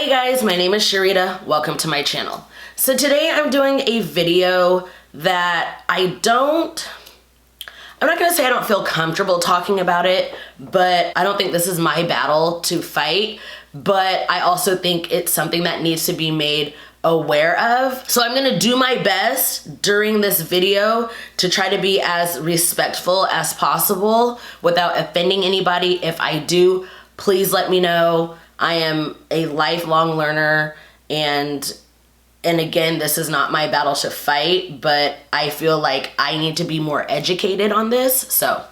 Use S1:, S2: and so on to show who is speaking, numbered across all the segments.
S1: Hey guys, my name is Cherita. Welcome to my channel. So today I'm doing a video that I'm not gonna say I don't feel comfortable talking about it, but I don't think this is my battle to fight, but I also think it's something that needs to be made aware of. So I'm gonna do my best during this video to try to be as respectful as possible without offending anybody. If I do, please let me know. I am a lifelong learner, and again, this is not my battle to fight, but I feel like I need to be more educated on this. So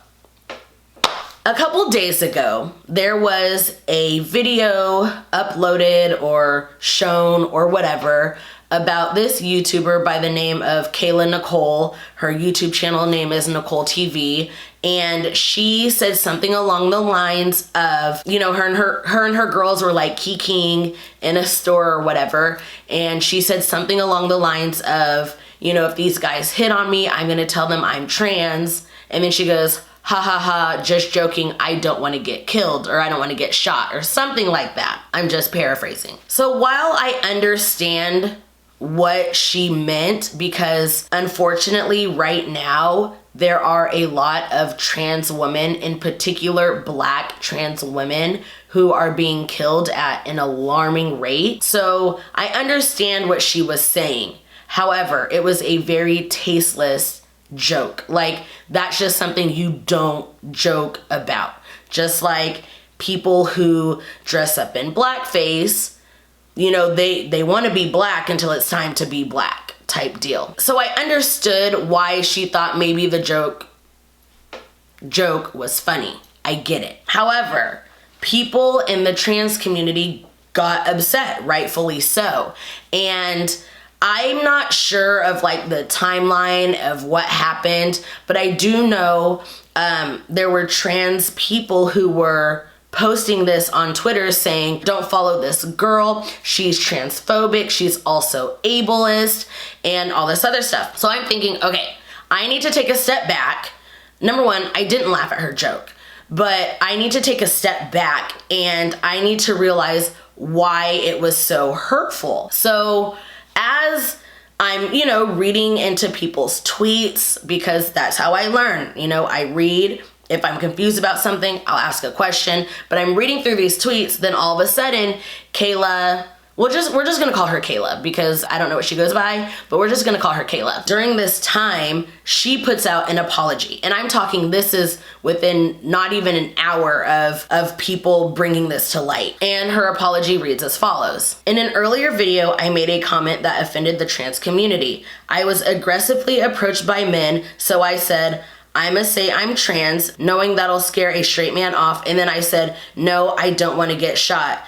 S1: a couple days ago, there was a video uploaded or shown or whatever about this YouTuber by the name of Nicole. Her YouTube channel name is Nicole TV, and she said something along the lines of, you know, her and her girls were like kikiing in a store or whatever, and she said something along the lines of, you know, if these guys hit on me, I'm gonna tell them I'm trans. And then she goes, ha ha ha, just joking, I don't want to get killed, or I don't want to get shot, or something like that. I'm just paraphrasing. So while I understand what she meant, because unfortunately right now there are a lot of trans women, in particular Black trans women, who are being killed at an alarming rate. So I understand what she was saying. However, it was a very tasteless joke. Like, that's just something you don't joke about. Just like people who dress up in blackface, you know, they want to be black until it's time to be black type deal. So I understood why she thought maybe the joke was funny. I get it. However, people in the trans community got upset, rightfully so. And I'm not sure of like the timeline of what happened, but I do know there were trans people who were posting this on Twitter saying, don't follow this girl, she's transphobic, she's also ableist, and all this other stuff. So I'm thinking, okay, I need to take a step back. Number one, I didn't laugh at her joke, but I need to take a step back and I need to realize why it was so hurtful. So as I'm, you know, reading into people's tweets, because that's how I learn. You know, I read. If I'm confused about something, I'll ask a question. But I'm reading through these tweets, then all of a sudden, Kayla, we're just gonna call her Kayla because I don't know what she goes by, but we're just gonna call her Kayla. During this time, she puts out an apology. And I'm talking, this is within not even an hour of people bringing this to light. And her apology reads as follows. In an earlier video, I made a comment that offended the trans community. I was aggressively approached by men, so I said, I'ma say I'm trans, knowing that'll scare a straight man off, and then I said, no, I don't want to get shot.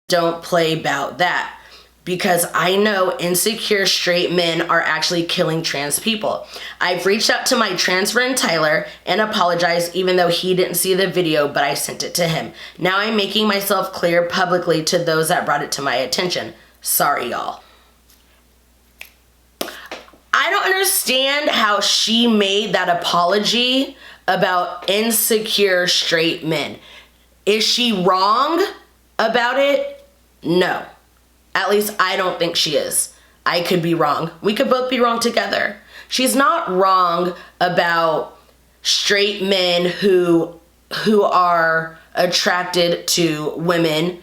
S1: Don't play about that. Because I know insecure straight men are actually killing trans people. I've reached out to my trans friend Tyler and apologized, even though he didn't see the video, but I sent it to him. Now I'm making myself clear publicly to those that brought it to my attention. Sorry, y'all. I don't understand how she made that apology about insecure straight men. Is she wrong about it? No. At least I don't think she is. I could be wrong. We could both be wrong together. She's not wrong about straight men who are attracted to women,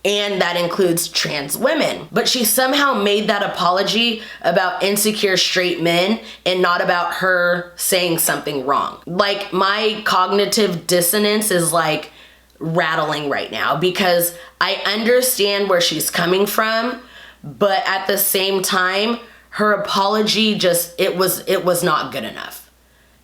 S1: and that includes trans women. But she somehow made that apology about insecure straight men and not about her saying something wrong. Like, my cognitive dissonance is like rattling right now because I understand where she's coming from, but at the same time, her apology it was not good enough.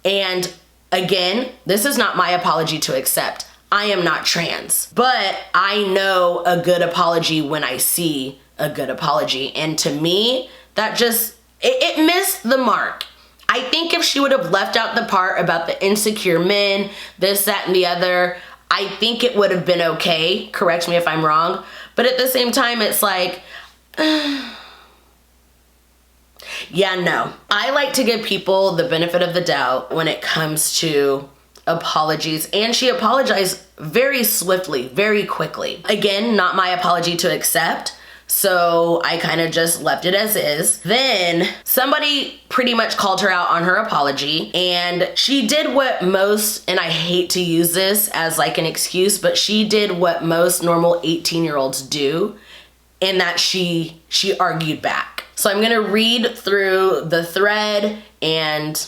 S1: And again, this is not my apology to accept. I am not trans, but I know a good apology when I see a good apology. And to me, that it missed the mark. I think if she would have left out the part about the insecure men, this, that, and the other, I think it would have been okay. Correct me if I'm wrong. But at the same time, it's like, yeah, no. I like to give people the benefit of the doubt when it comes to apologies, and she apologized very swiftly, very quickly. Again, not my apology to accept, so I kind of just left it as is. Then somebody pretty much called her out on her apology, and she did what most, and I hate to use this as like an excuse, but she did what most normal 18-year-olds do, in that she argued back. So I'm gonna read through the thread and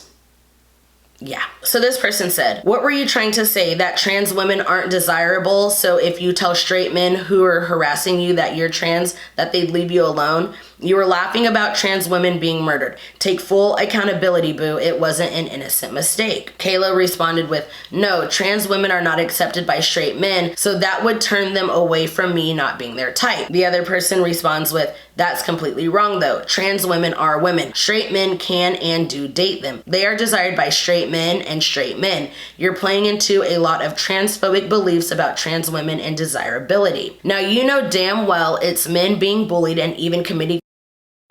S1: yeah. So this person said, "What were you trying to say? That trans women aren't desirable? So if you tell straight men who are harassing you that you're trans, that they'd leave you alone? You were laughing about trans women being murdered. Take full accountability, boo. It wasn't an innocent mistake." Kayla responded with, "No, trans women are not accepted by straight men, so that would turn them away from me not being their type." The other person responds with, "That's completely wrong though. Trans women are women. Straight men can and do date them. They are desired by straight men and straight men. You're playing into a lot of transphobic beliefs about trans women and desirability. Now you know damn well it's men being bullied and even committing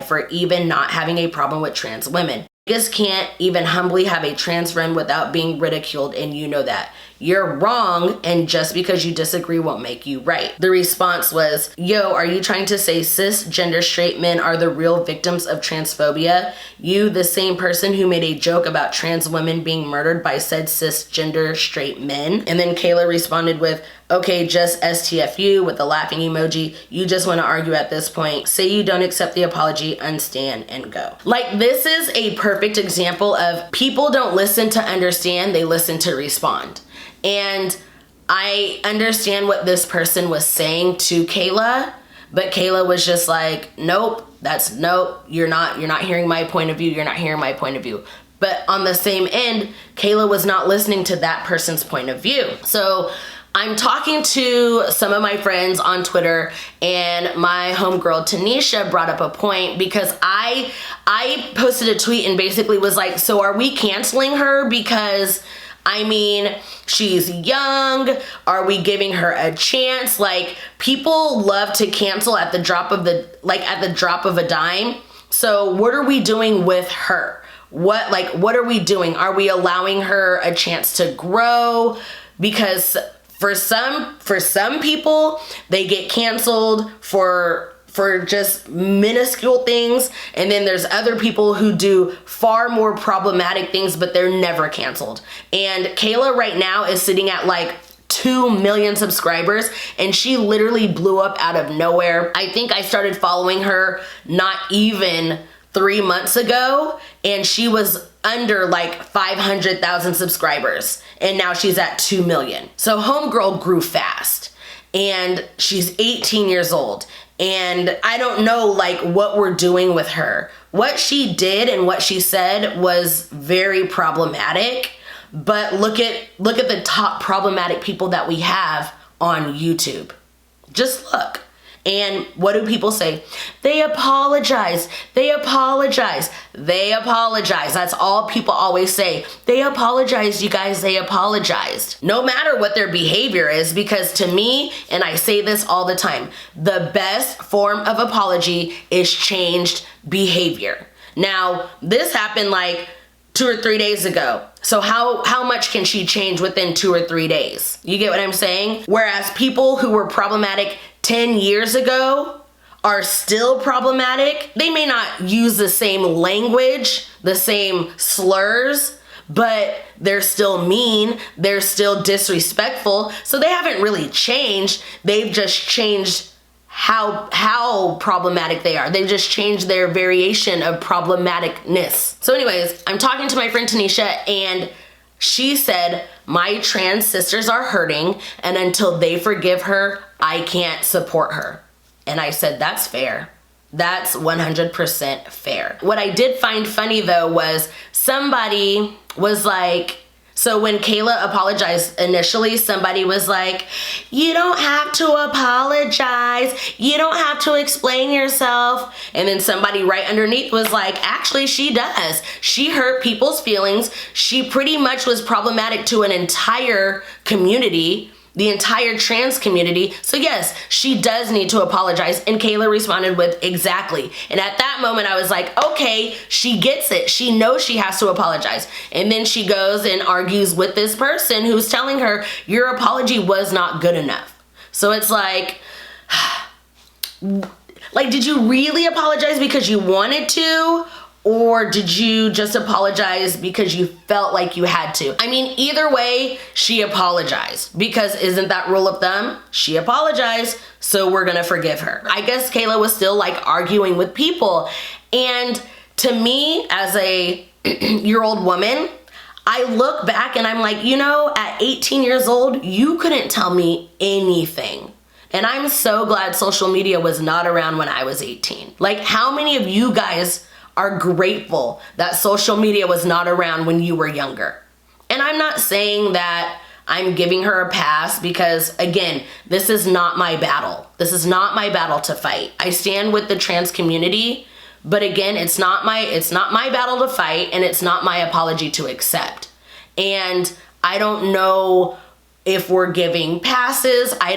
S1: for even not having a problem with trans women. Niggas can't even humbly have a trans friend without being ridiculed, and you know that. You're wrong, and just because you disagree won't make you right." The response was, "Yo, are you trying to say cisgender straight men are the real victims of transphobia? You, the same person who made a joke about trans women being murdered by said cisgender straight men?" And then Kayla responded with, "Okay, just STFU," with the laughing emoji. "You just want to argue at this point. Say you don't accept the apology, unstand, and go." Like, this is a perfect example of people don't listen to understand, they listen to respond. And I understand what this person was saying to Kayla, but Kayla was just like, nope, you're not hearing my point of view, you're not hearing my point of view. But on the same end, Kayla was not listening to that person's point of view. So I'm talking to some of my friends on Twitter, and my homegirl Tanisha brought up a point, because I posted a tweet and basically was like, so are we canceling her because, I mean, she's young? Are we giving her a chance? Like, people love to cancel at the drop of a dime. So what are we doing with her? What are we doing? Are we allowing her a chance to grow? Because for some people, they get canceled for just minuscule things, and then there's other people who do far more problematic things, but they're never canceled. And Kayla right now is sitting at like 2 million subscribers, and she literally blew up out of nowhere. I think I started following her not even 3 months ago, and she was under like 500,000 subscribers, and now she's at 2 million. So homegirl grew fast, and she's 18 years old. And I don't know like what we're doing with her. What she did and what she said was very problematic, but look at the top problematic people that we have on YouTube. Just look. And what do people say? They apologize. They apologize. They apologize. That's all people always say. They apologized, you guys. They apologized. No matter what their behavior is, because to me, and I say this all the time, the best form of apology is changed behavior. Now, this happened like 2 or 3 days ago. So how much can she change within 2 or 3 days? You get what I'm saying? Whereas people who were problematic 10 years ago are still problematic. They may not use the same language, the same slurs, but they're still mean, they're still disrespectful. So they haven't really changed. They've just changed how problematic they are. They've just changed their variation of problematicness. So anyways, I'm talking to my friend Tanisha, and she said, my trans sisters are hurting, and until they forgive her, I can't support her. And I said, that's fair. That's 100% fair. What I did find funny though was somebody was like, so when Kayla apologized initially, somebody was like, you don't have to apologize. You don't have to explain yourself. And then somebody right underneath was like, actually she does. She hurt people's feelings. She pretty much was problematic to an entire community. the entire trans community. So yes, she does need to apologize. And Kayla responded with, exactly. And at that moment, I was like, okay, she gets it. She knows she has to apologize. And then she goes and argues with this person who's telling her, your apology was not good enough. So it's like, did you really apologize because you wanted to? Or did you just apologize because you felt like you had to? I mean, either way, she apologized, because isn't that rule of thumb? She apologized, so we're gonna forgive her. I guess Kayla was still like arguing with people. And to me, as a year-old woman, I look back and I'm like, you know, at 18 years old, you couldn't tell me anything. And I'm so glad social media was not around when I was 18. Like, how many of you guys are grateful that social media was not around when you were younger? And I'm not saying that I'm giving her a pass, because again, this is not my battle. This is not my battle to fight. I stand with the trans community, but again, it's not my battle to fight, and it's not my apology to accept. And I don't know if we're giving passes. I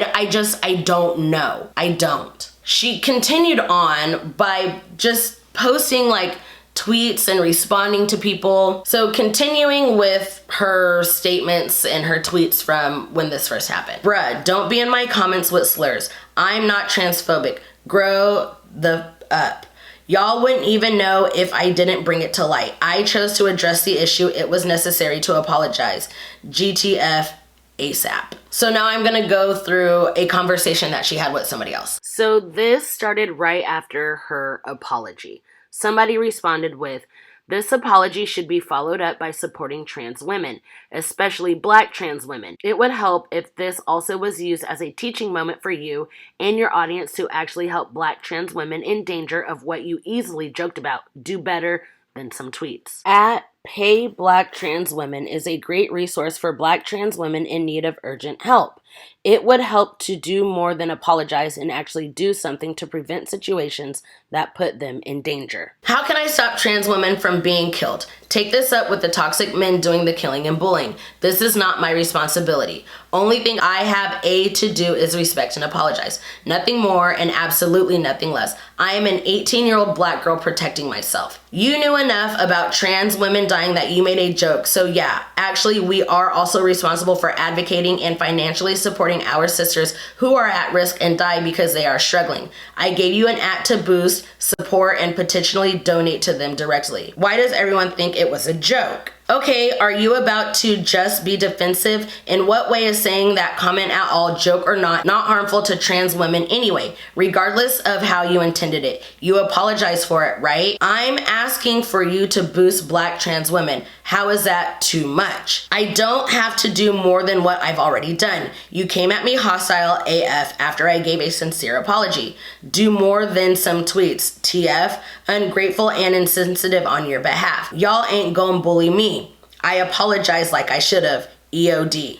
S1: don't know. I don't. She continued on by just posting like tweets and responding to people. So continuing with her statements and her tweets from when this first happened. Bruh, don't be in my comments with slurs. I'm not transphobic. Grow the up. Y'all wouldn't even know if I didn't bring it to light. I chose to address the issue. It was necessary to apologize. GTF ASAP. So now I'm gonna go through a conversation that she had with somebody else. So this started right after her apology. Somebody responded with, this apology should be followed up by supporting trans women, especially Black trans women. It would help if this also was used as a teaching moment for you and your audience to actually help Black trans women in danger of what you easily joked about. Do better than some tweets. At Pay Black Trans Women is a great resource for Black trans women in need of urgent help. It would help to do more than apologize and actually do something to prevent situations that put them in danger. How can I stop trans women from being killed? Take this up with the toxic men doing the killing and bullying. This is not my responsibility. Only thing I have to do is respect and apologize. Nothing more and absolutely nothing less. I am an 18-year-old Black girl protecting myself. You knew enough about trans women dying that you made a joke. So yeah, actually we are also responsible for advocating and financially supporting our sisters who are at risk and die because they are struggling. I gave you an act to boost, support, and potentially donate to them directly. Why does everyone think it was a joke? Okay, are you about to just be defensive? In what way is saying that comment at all, joke or not harmful to trans women anyway? Regardless of how you intended it, you apologize for it, right? I'm asking for you to boost Black trans women. How is that too much? I don't have to do more than what I've already done. You came at me hostile AF after I gave a sincere apology. Do more than some tweets. TF, ungrateful and insensitive on your behalf. Y'all ain't gonna bully me. I apologize like I should have. EOD.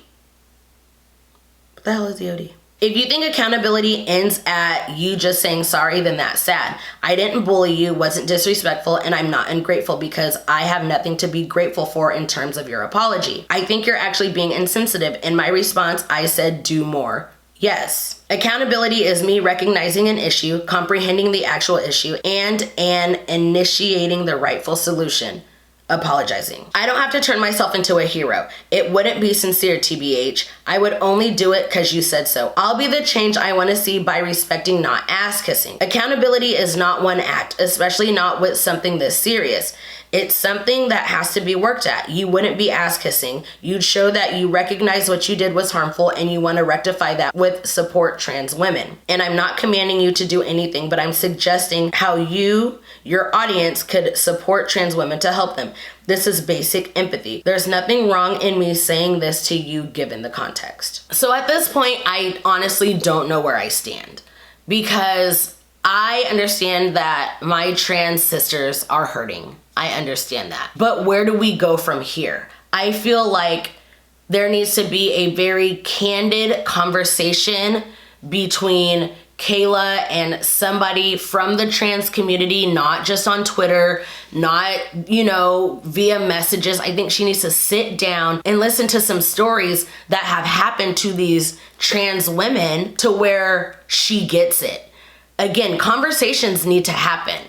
S1: What the hell is EOD? If you think accountability ends at you just saying sorry, then that's sad. I didn't bully you, wasn't disrespectful, and I'm not ungrateful because I have nothing to be grateful for in terms of your apology. I think you're actually being insensitive. In my response, I said do more. Yes. Accountability is me recognizing an issue, comprehending the actual issue, and initiating the rightful solution. Apologizing. I don't have to turn myself into a hero. It wouldn't be sincere, TBH. I would only do it because you said so. I'll be the change I want to see by respecting, not ass kissing. Accountability is not one act, especially not with something this serious. It's something that has to be worked at. You wouldn't be ass kissing. You'd show that you recognize what you did was harmful and you want to rectify that with support trans women. And I'm not commanding you to do anything, but I'm suggesting how you, your audience, could support trans women to help them. This is basic empathy. There's nothing wrong in me saying this to you given the context. So at this point, I honestly don't know where I stand, because I understand that my trans sisters are hurting. I understand that. But where do we go from here? I feel like there needs to be a very candid conversation between Kayla and somebody from the trans community, not just on Twitter, not, you know, via messages. I think she needs to sit down and listen to some stories that have happened to these trans women to where she gets it. Again, conversations need to happen,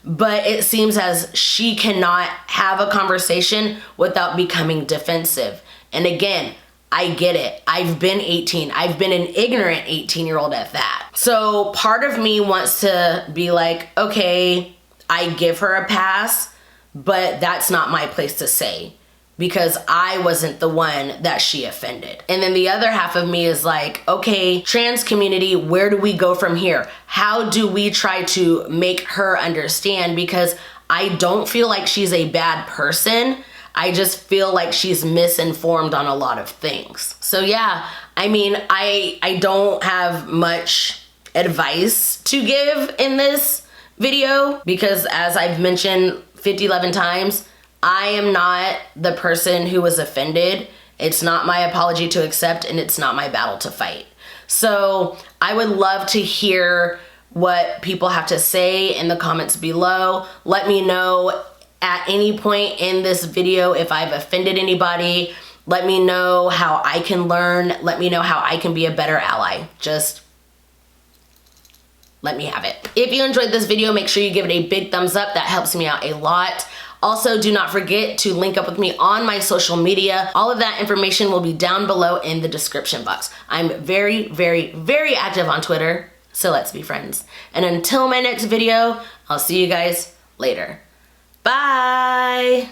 S1: but it seems as she cannot have a conversation without becoming defensive. And again, I get it. I've been 18. I've been an ignorant 18-year-old at that. So part of me wants to be like, okay, I give her a pass, but that's not my place to say because I wasn't the one that she offended. And then the other half of me is like, okay, trans community, where do we go from here? How do we try to make her understand? Because I don't feel like she's a bad person. I just feel like she's misinformed on a lot of things. So yeah, I mean, I don't have much advice to give in this video because as I've mentioned 11 times, I am not the person who was offended. It's not my apology to accept and it's not my battle to fight. So I would love to hear what people have to say in the comments below. Let me know at any point in this video if I've offended anybody. Let me know how I can learn. Let me know how I can be a better ally. Just let me have it. If you enjoyed this video, make sure you give it a big thumbs up. That helps me out a lot. Also, do not forget to link up with me on my social media. All of that information will be down below in the description box. I'm very, very, very active on Twitter, so let's be friends. And until my next video, I'll see you guys later. Bye.